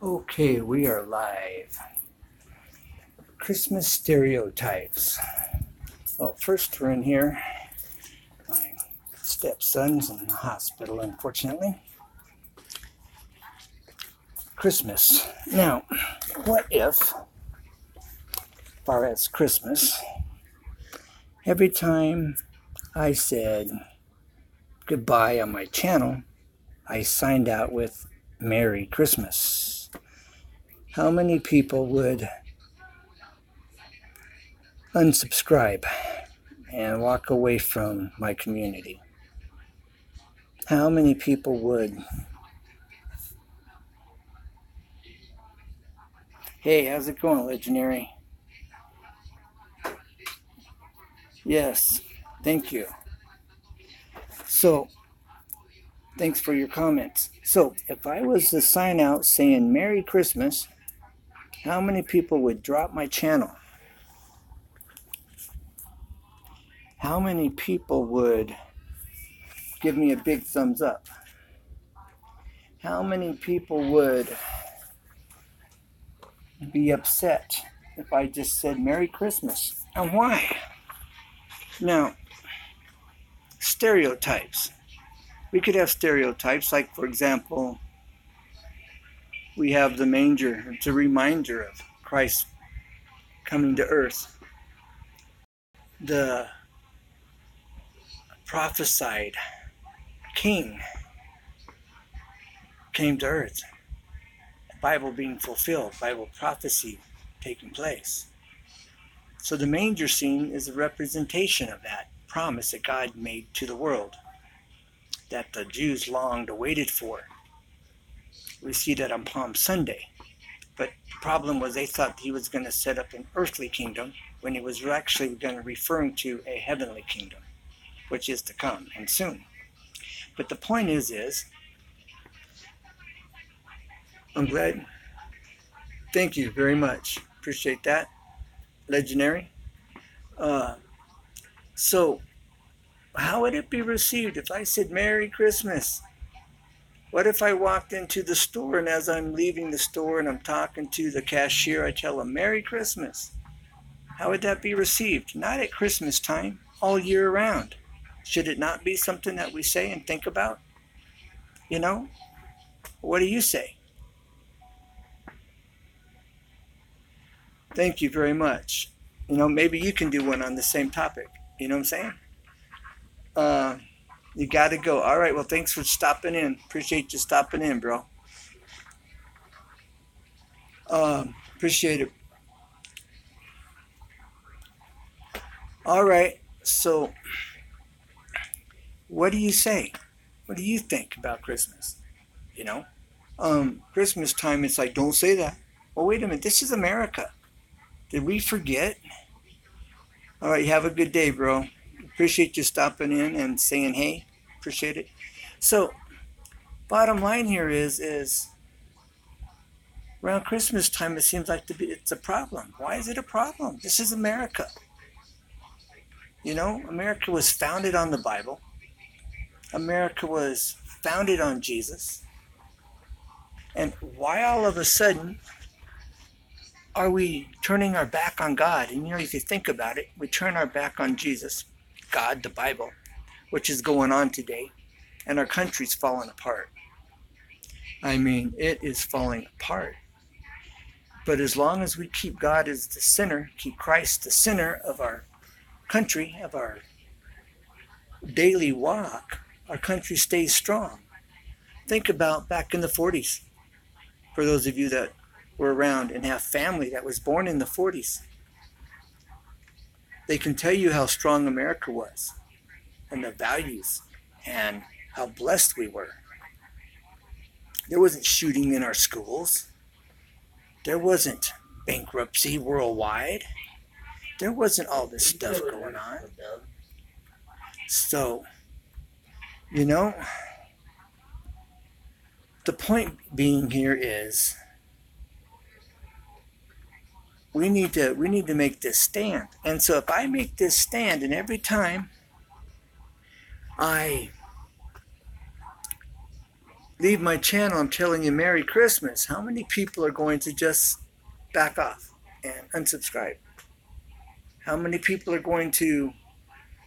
Okay, we are live. Christmas stereotypes. Well, first we're in here. My stepson's in the hospital, unfortunately. Christmas. Now, what if, as far as Christmas, every time I said goodbye on my channel, I signed out with Merry Christmas? How many people would unsubscribe and walk away from my community? How many people would? Hey, how's it going, Legendary? Yes, thank you. So, thanks for your comments. So, if I was to sign out saying Merry Christmas, how many people would drop my channel? How many people would give me a big thumbs up? How many people would be upset if I just said Merry Christmas? And why? Now, stereotypes. We could have stereotypes like, for example, we have the manger. It's a reminder of Christ coming to earth. The prophesied king came to earth. The Bible being fulfilled, Bible prophecy taking place. So the manger scene is a representation of that promise that God made to the world, that the Jews longed or waited for. We see that on Palm Sunday. But the problem was they thought he was going to set up an earthly kingdom when he was actually going to referring to a heavenly kingdom, which is to come and soon. But the point is I'm glad. Thank you very much. Appreciate that. Legendary. So, how would it be received if I said Merry Christmas? What if I walked into the store and as I'm leaving the store and I'm talking to the cashier, I tell him Merry Christmas? How would that be received? Not at Christmas time, all year round. Should it not be something that we say and think about? You know? What do you say? Thank you very much. You know, maybe you can do one on the same topic. You know what I'm saying? You got to go. All right, well, thanks for stopping in. Appreciate you stopping in, bro. Appreciate it. All right, so what do you say? What do you think about Christmas? You know? Christmas time, it's like, don't say that. Well, wait a minute. This is America. Did we forget? All right, you have a good day, bro. Appreciate you stopping in and saying hey. Appreciate it. So, bottom line here is around Christmas time, it seems like it's a problem. Why is it a problem? This is America. You know, America was founded on the Bible. America was founded on Jesus. And why all of a sudden are we turning our back on God? And you know, if you think about it, we turn our back on Jesus, God, the Bible, which is going on today, and our country's falling apart. I mean, it is falling apart. But as long as we keep God as the center, keep Christ the center of our country, of our daily walk, our country stays strong. Think about back in the 40s, for those of you that were around and have family that was born in the 40s. They can tell you how strong America was and the values and how blessed we were. There wasn't shooting in our schools. There wasn't bankruptcy worldwide. There wasn't all this stuff going on. So, you know, the point being here is we need to make this stand. And so if I make this stand and every time I leave my channel, I'm telling you Merry Christmas, how many people are going to just back off and unsubscribe? How many people are going to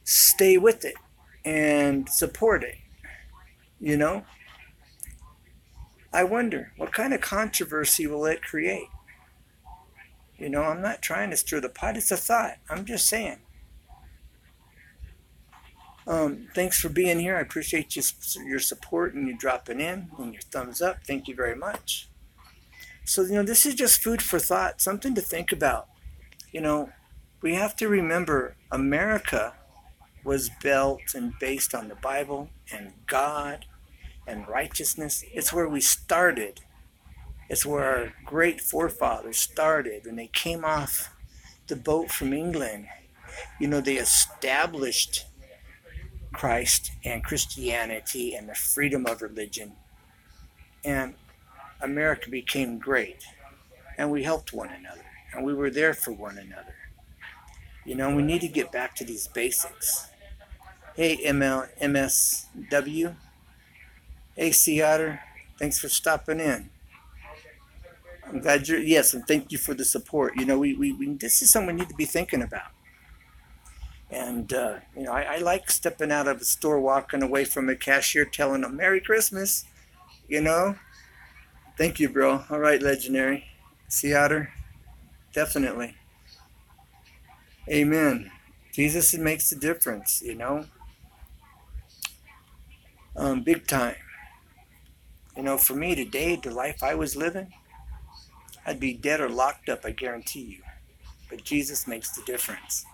stay with it and support it? You know, I wonder what kind of controversy will it create? You know, I'm not trying to stir the pot. It's a thought. I'm just saying. Thanks for being here. I appreciate your support and you dropping in and your thumbs up. Thank you very much. So, you know, this is just food for thought, something to think about. You know, we have to remember America was built and based on the Bible and God and righteousness. It's where we started. It's where our great forefathers started when they came off the boat from England. You know, they established Christ and Christianity and the freedom of religion. And America became great. And we helped one another. And we were there for one another. You know, we need to get back to these basics. Hey, MSW. Hey, Sea Otter. Thanks for stopping in. I'm glad you're, yes, and thank you for the support. You know, this is something we need to be thinking about. And, you know, I like stepping out of a store, walking away from a cashier, telling them, Merry Christmas, you know. Thank you, bro. All right, Legendary. Sea Otter, definitely. Amen. Jesus makes the difference, you know. Big time. You know, for me today, the life I was living, I'd be dead or locked up, I guarantee you. But Jesus makes the difference.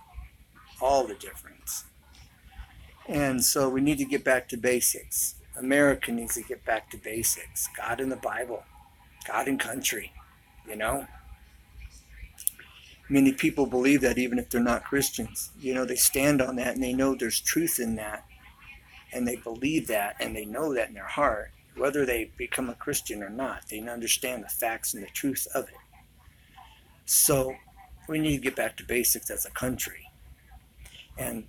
All the difference. And so we need to get back to basics. America needs to get back to basics. God in the Bible. God and country. You know? Many people believe that even if they're not Christians. You know, they stand on that and they know there's truth in that. And they believe that and they know that in their heart. Whether they become a Christian or not, they understand the facts and the truth of it. So we need to get back to basics as a country. And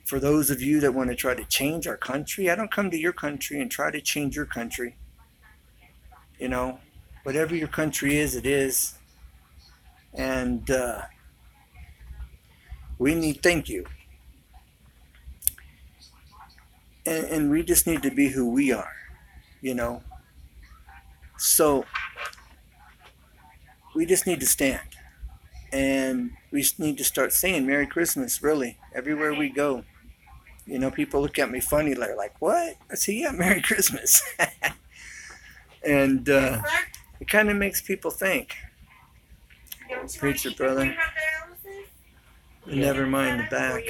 for those of you that want to try to change our country, I don't come to your country and try to change your country. You know, whatever your country is, it is. And we need, thank you. And we just need to be who we are, you know. So we just need to stand. And we just need to start saying Merry Christmas, really, everywhere we go. You know, people look at me funny, they're like, what? I say, yeah, Merry Christmas. And it kind of makes people think. Preacher brother. Never mind the back.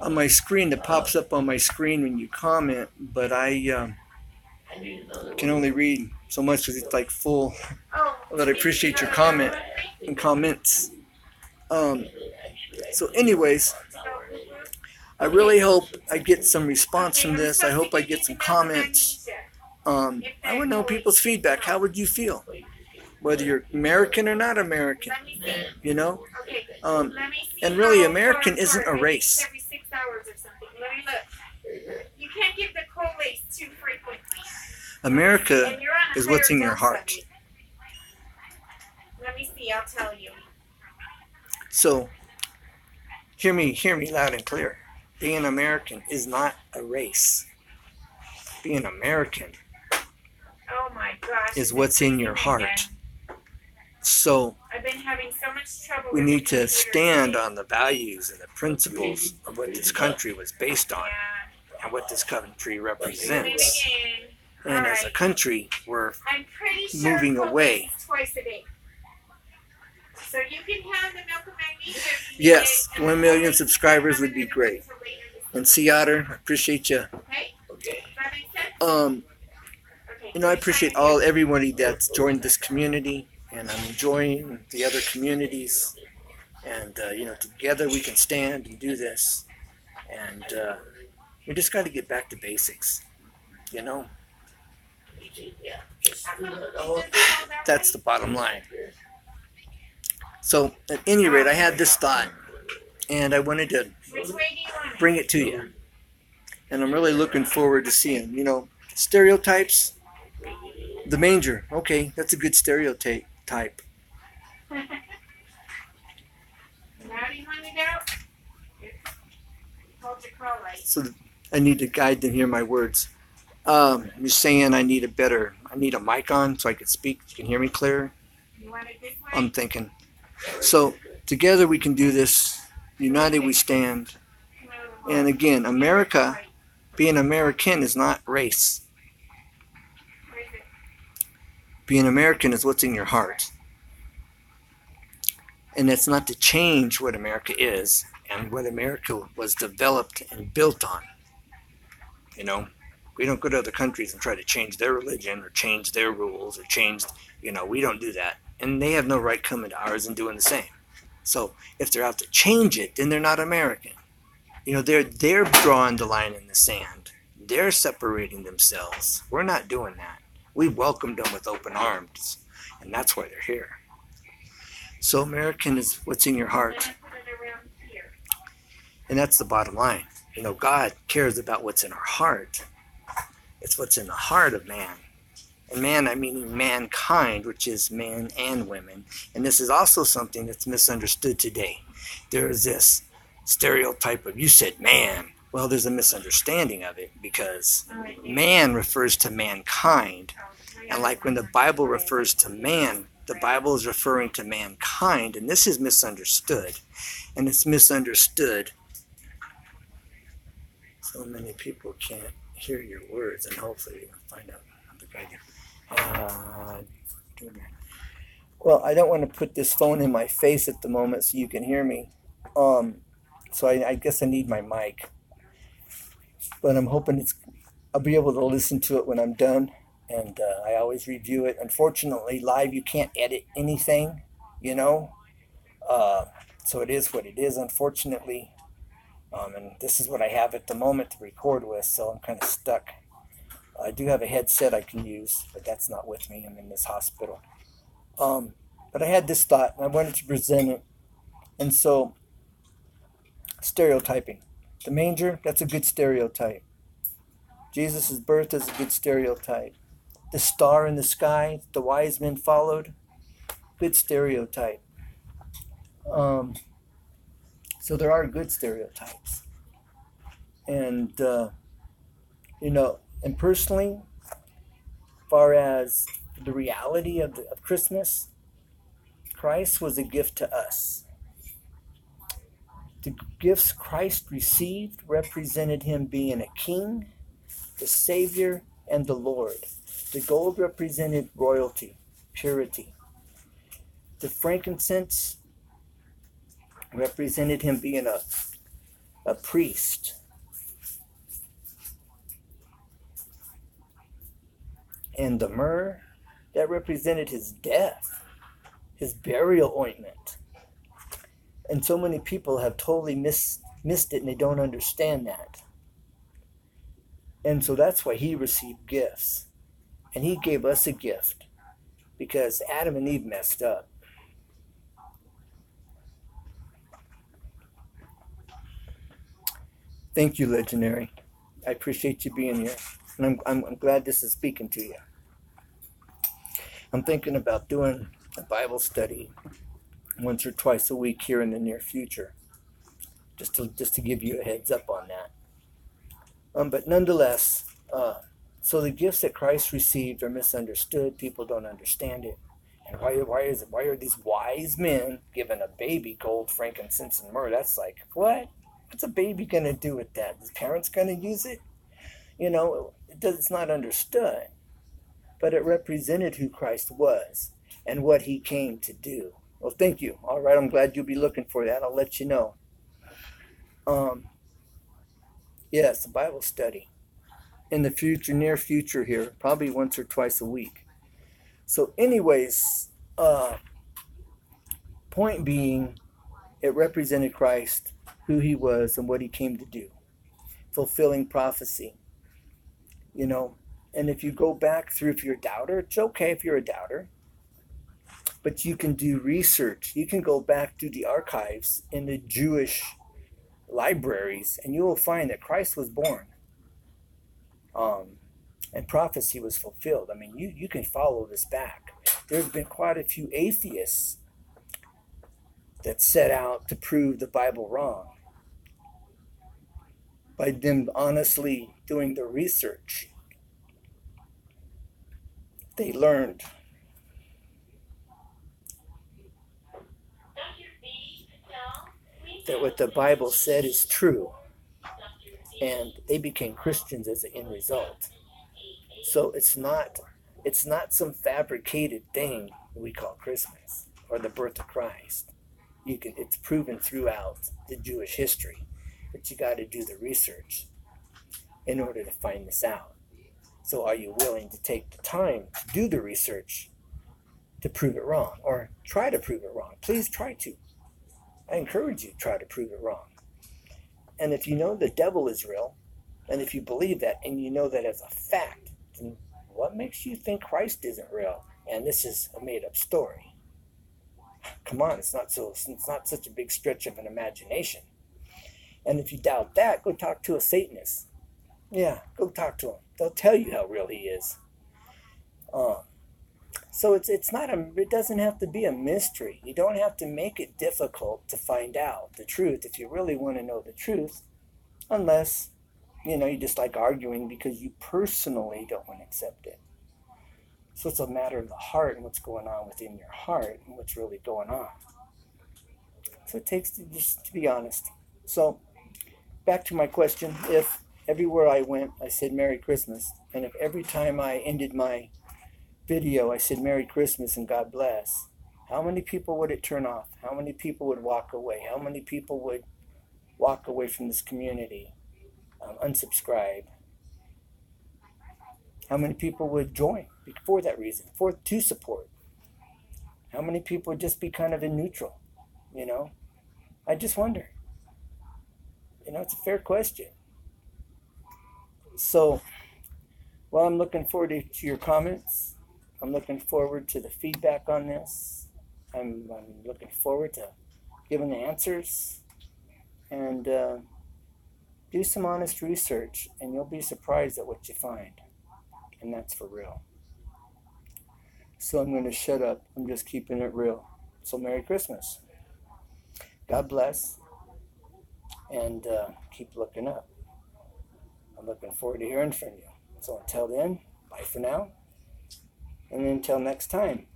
On my screen, it pops up on my screen when you comment, but I can only read so much because it's like full. But I appreciate your comment and comments. So anyways, I really hope I get some response from this. I hope I get some comments. I want to know people's feedback. How would you feel? Whether you're American or not American, you know? And really, American isn't a race. You can't give the collates too frequently. America is what's in your heart. Let me see, I'll tell you. So, hear me loud and clear. Being American is not a race. Being American is what's in your heart. So, I've been having so much trouble we need to stand on the values and the principles of what this country was based on and what this country represents. And as a country, we're moving away. Twice a day. So you can have the milk of magnesia. Yes, 1 million subscribers would be great. And Sea Otter, I appreciate you. You know, I appreciate everybody that's joined this community, and I'm enjoying the other communities. And you know, together we can stand and do this. And we just got to get back to basics. You know, that's the bottom line. So, at any rate, I had this thought, and I wanted to bring it to you. and I'm really looking forward to seeing. Stereotypes. The manger. Okay, that's a good stereotype. Now do you want to go? Hold your call light. So I need to guide them hear my words. You're saying I need a mic on so I can speak. You can hear me clearer. You want it this way? I'm thinking. So together we can do this. United we stand. And again, America, being American is not race. Where is it? Being American is what's in your heart. And that's not to change what America is and what America was developed and built on. We don't go to other countries and try to change their religion or change their rules or we don't do that. And they have no right coming to ours and doing the same. So if they're out to change it, then they're not American. They're drawing the line in the sand. They're separating themselves. We're not doing that. We welcomed them with open arms, and that's why they're here. So American is what's in your heart. Then I put it around here. And that's the bottom line. God cares about what's in our heart. It's what's in the heart of man. And man, I mean mankind, which is men and women. And this is also something that's misunderstood today. There is this stereotype of, you said man. Well, there's a misunderstanding of it because man refers to mankind. And like when the Bible refers to man, the Bible is referring to mankind. And this is misunderstood. And it's misunderstood. So many people can't hear your words, and hopefully you'll find out the guy. Well, I don't want to put this phone in my face at the moment so you can hear me. So I guess I need my mic. But I'm hoping I'll be able to listen to it when I'm done. And I always review it. Unfortunately, live you can't edit anything, So it is what it is, unfortunately. And this is what I have at the moment to record with, so I'm kind of stuck. I do have a headset I can use, but that's not with me. I'm in this hospital. But I had this thought, and I wanted to present it. And so, stereotyping. The manger, that's a good stereotype. Jesus' birth is a good stereotype. The star in the sky, the wise men followed, good stereotype. So there are good stereotypes. And, and personally, as far as the reality of Christmas, Christ was a gift to us. The gifts Christ received represented him being a king, the Savior, and the Lord. The gold represented royalty, purity. The frankincense represented him being a priest. And the myrrh, that represented his death, his burial ointment. And so many people have totally missed it, and they don't understand that. And so that's why he received gifts. And he gave us a gift because Adam and Eve messed up. Thank you, Legendary. I appreciate you being here. And I'm glad this is speaking to you. I'm thinking about doing a Bible study once or twice a week here in the near future. Just to give you a heads up on that. But nonetheless, so the gifts that Christ received are misunderstood. People don't understand it. And why are these wise men given a baby gold, frankincense, and myrrh? That's like, what? What's a baby going to do with that? His parents going to use it? It's not understood. But it represented who Christ was and what he came to do. Well, thank you. All right, I'm glad you'll be looking for that. I'll let you know. Yes, a Bible study. In the future, near future here, probably once or twice a week. So anyways, point being, it represented Christ, who he was, and what he came to do. Fulfilling prophecy. And if you go back through, if you're a doubter, it's okay if you're a doubter. But you can do research. You can go back to the archives in the Jewish libraries, and you will find that Christ was born. And prophecy was fulfilled. I mean, you can follow this back. There's been quite a few atheists that set out to prove the Bible wrong by them honestly doing the research. They learned that what the Bible said is true, and they became Christians as an end result. So it's not some fabricated thing we call Christmas or the birth of Christ. It's proven throughout the Jewish history, but you got to do the research in order to find this out. So are you willing to take the time to do the research to prove it wrong, or try to prove it wrong? Please try to. I encourage you to try to prove it wrong. And if you know the devil is real, and if you believe that, and you know that as a fact, then what makes you think Christ isn't real and this is a made-up story? Come on, it's not such a big stretch of an imagination. And if you doubt that, go talk to a Satanist. Yeah, go talk to them. They'll tell you how real he is. So it doesn't have to be a mystery. You don't have to make it difficult to find out the truth if you really want to know the truth, unless, you just like arguing because you personally don't want to accept it. So it's a matter of the heart and what's going on within your heart and what's really going on. So it takes just to be honest. So back to my question, if everywhere I went I said Merry Christmas, and if every time I ended my video I said Merry Christmas and God bless, how many people would it turn off? How many people would walk away? How many people would walk away from this community, unsubscribe? How many people would join for that reason, to support? How many people would just be kind of in neutral? I just wonder. It's a fair question. So, well, I'm looking forward to your comments. I'm looking forward to the feedback on this. I'm looking forward to giving the answers. And do some honest research, and you'll be surprised at what you find. And that's for real. So I'm going to shut up. I'm just keeping it real. So Merry Christmas. God bless. And keep looking up. I'm looking forward to hearing from you. So until then, bye for now. And until next time.